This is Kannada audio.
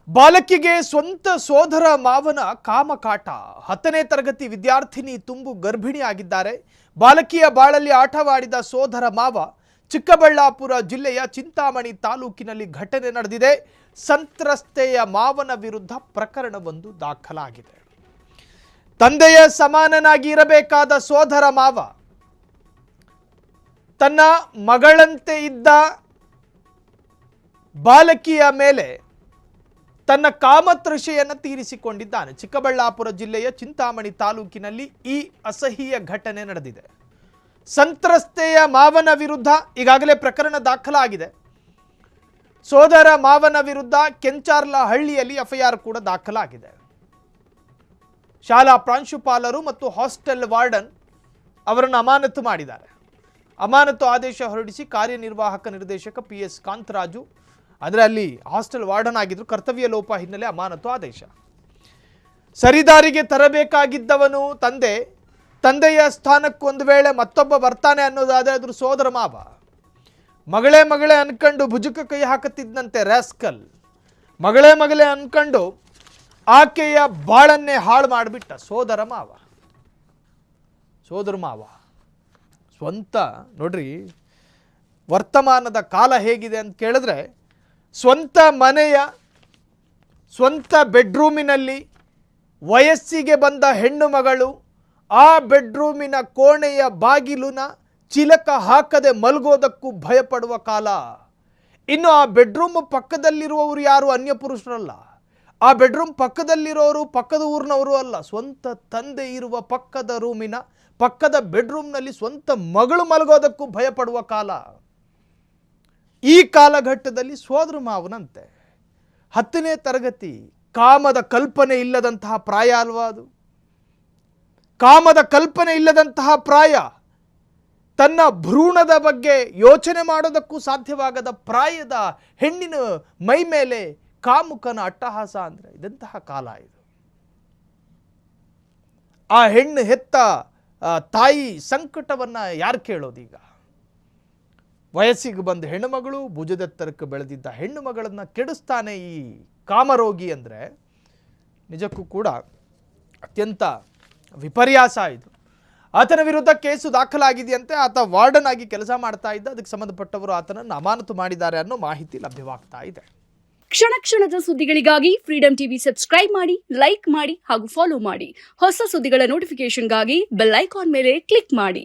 ಬಾಲಕಿಗೆ ಸ್ವಂತ ಸೋದರ ಮಾವನ ಕಾಮಕಾಟ. 10ನೇ ತರಗತಿ ವಿದ್ಯಾರ್ಥಿನಿ ತುಂಬು ಗರ್ಭಿಣಿಯಾಗಿದ್ದಾರೆ. ಬಾಲಕಿಯ ಬಾಳಲ್ಲಿ ಆಟವಾಡಿದ ಸೋದರ ಮಾವ. ಚಿಕ್ಕಬಳ್ಳಾಪುರ ಜಿಲ್ಲೆಯ ಚಿಂತಾಮಣಿ ತಾಲೂಕಿನಲ್ಲಿ ಘಟನೆ ನಡೆದಿದೆ. ಸಂತ್ರಸ್ತೆಯ ಮಾವನ ವಿರುದ್ಧ ಪ್ರಕರಣವೊಂದು ದಾಖಲಾಗಿದೆ. ತಂದೆಯ ಸಮಾನನಾಗಿ ಇರಬೇಕಾದ ಸೋದರ ಮಾವ ತನ್ನ ಮಗಳಂತೆ ಇದ್ದ ಬಾಲಕಿಯ ಮೇಲೆ ತನ್ನ ಕಾಮತೃಷೆಯನ್ನು ತೀರಿಸಿಕೊಂಡಿದ್ದಾನೆ. ಚಿಕ್ಕಬಳ್ಳಾಪುರ ಜಿಲ್ಲೆಯ ಚಿಂತಾಮಣಿ ತಾಲೂಕಿನಲ್ಲಿ ಈ ಅಸಹ್ಯ ಘಟನೆ ನಡೆದಿದೆ. ಸಂತ್ರಸ್ತೆಯ ಮಾವನ ವಿರುದ್ಧ ಈಗಾಗಲೇ ಪ್ರಕರಣ ದಾಖಲಾಗಿದೆ. ಸೋದರ ಮಾವನ ವಿರುದ್ಧ ಕೆಂಚಾರ್ಲಹಳ್ಳಿಯಲ್ಲಿ ಎಫ್ಐಆರ್ ಕೂಡ ದಾಖಲಾಗಿದೆ. ಶಾಲಾ ಪ್ರಾಂಶುಪಾಲರು ಮತ್ತು ಹಾಸ್ಟೆಲ್ ವಾರ್ಡನ್ ಅವರನ್ನು ಅಮಾನತು ಮಾಡಿದ್ದಾರೆ. ಅಮಾನತು ಆದೇಶ ಹೊರಡಿಸಿ ಕಾರ್ಯನಿರ್ವಾಹಕ ನಿರ್ದೇಶಕ PS ಕಾಂತರಾಜು, ಆದರೆ ಅಲ್ಲಿ ಹಾಸ್ಟೆಲ್ ವಾರ್ಡನ್ ಆಗಿದ್ರು, ಕರ್ತವ್ಯ ಲೋಪ ಹಿನ್ನೆಲೆ ಅಮಾನತು ಆದೇಶ. ಸರಿದಾರಿಗೆ ತರಬೇಕಾಗಿದ್ದವನು ತಂದೆಯ ಸ್ಥಾನಕ್ಕೆ ಒಂದು ವೇಳೆ ಮತ್ತೊಬ್ಬ ಬರ್ತಾನೆ ಅನ್ನೋದಾದರೆ ಅದ್ರ ಸೋದರ ಮಾವ. ಮಗಳೇ ಅನ್ಕೊಂಡು ಭುಜಕ್ಕೆ ಕೈ ಹಾಕುತ್ತಿದ್ದಂತೆ ರಾಸ್ಕಲ್. ಮಗಳೇ ಅನ್ಕೊಂಡು ಆಕೆಯ ಬಾಳನ್ನೇ ಹಾಳು ಮಾಡಿಬಿಟ್ಟ ಸೋದರ ಮಾವ. ಸ್ವಂತ ನೋಡ್ರಿ, ವರ್ತಮಾನದ ಕಾಲ ಹೇಗಿದೆ ಅಂತ ಕೇಳಿದ್ರೆ, ಸ್ವಂತ ಮನೆಯ ಸ್ವಂತ ಬೆಡ್ರೂಮಿನಲ್ಲಿ ವಯಸ್ಸಿಗೆ ಬಂದ ಹೆಣ್ಣು ಮಗಳು ಆ ಬೆಡ್ರೂಮಿನ ಕೋಣೆಯ ಬಾಗಿಲುನ ಚಿಲಕ ಹಾಕದೆ ಮಲಗೋದಕ್ಕೂ ಭಯಪಡುವ ಕಾಲ. ಇನ್ನು ಆ ಬೆಡ್ರೂಮ್ ಪಕ್ಕದಲ್ಲಿರುವವರು ಯಾರು ಅನ್ಯ ಪುರುಷರಲ್ಲ. ಆ ಬೆಡ್ರೂಮ್ ಪಕ್ಕದಲ್ಲಿರೋರು ಪಕ್ಕದ ಊರಿನವರು ಅಲ್ಲ. ಸ್ವಂತ ತಂದೆ ಇರುವ ಪಕ್ಕದ ಬೆಡ್ರೂಮ್ನಲ್ಲಿ ಸ್ವಂತ ಮಗಳು ಮಲಗೋದಕ್ಕೂ ಭಯಪಡುವ ಕಾಲ. ಈ ಕಾಲಘಟ್ಟದಲ್ಲಿ ಸೋದರ ಮಾವನಂತೆ 10ನೇ ತರಗತಿ, ಕಾಮದ ಕಲ್ಪನೆ ಇಲ್ಲದಂತಹ ಪ್ರಾಯ ಅಲ್ವಾ ಅದು? ಕಾಮದ ಕಲ್ಪನೆ ಇಲ್ಲದಂತಹ ಪ್ರಾಯ, ತನ್ನ ಭ್ರೂಣದ ಬಗ್ಗೆ ಯೋಚನೆ ಮಾಡೋದಕ್ಕೂ ಸಾಧ್ಯವಾಗದ ಪ್ರಾಯದ ಹೆಣ್ಣಿನ ಮೈ ಮೇಲೆ ಕಾಮುಕನ ಅಟ್ಟಹಾಸ ಅಂದರೆ ಇದಂತಹ ಕಾಲ ಇದು. ಆ ಹೆಣ್ಣು ಹೆತ್ತ ತಾಯಿ ಸಂಕಟವನ್ನು ಯಾರು ಕೇಳೋದೀಗ? ವಯಸ್ಸಿಗೆ ಬಂದ ಹೆಣ್ಣುಮಗಳು, ಭುಜದೆತ್ತರಕ್ಕೆ ಬೆಳೆದಿದ್ದ ಹೆಣ್ಣು ಮಗಳನ್ನು ಕೆಡಿಸ್ತಾನೆ ಈ ಕಾಮರೋಗಿ ಅಂದರೆ ನಿಜಕ್ಕೂ ಕೂಡ ಅತ್ಯಂತ ವಿಪರ್ಯಾಸ ಇದು. ಆತನ ವಿರುದ್ಧ ಕೇಸು ದಾಖಲಾಗಿದೆಯಂತೆ. ಆತ ವಾರ್ಡನ್ ಆಗಿ ಕೆಲಸ ಮಾಡ್ತಾ ಇದ್ದ. ಅದಕ್ಕೆ ಸಂಬಂಧಪಟ್ಟವರು ಆತನನ್ನು ಅಮಾನತು ಮಾಡಿದ್ದಾರೆ ಅನ್ನೋ ಮಾಹಿತಿ ಲಭ್ಯವಾಗ್ತಾ ಇದೆ. ಕ್ಷಣದ ಸುದ್ದಿಗಳಿಗಾಗಿ ಫ್ರೀಡಂ ಟಿವಿ ಸಬ್ಸ್ಕ್ರೈಬ್ ಮಾಡಿ, ಲೈಕ್ ಮಾಡಿ ಹಾಗೂ ಫಾಲೋ ಮಾಡಿ. ಹೊಸ ಸುದ್ದಿಗಳ ನೋಟಿಫಿಕೇಶನ್ಗಾಗಿ ಬೆಲ್ ಐಕಾನ್ ಮೇಲೆ ಕ್ಲಿಕ್ ಮಾಡಿ.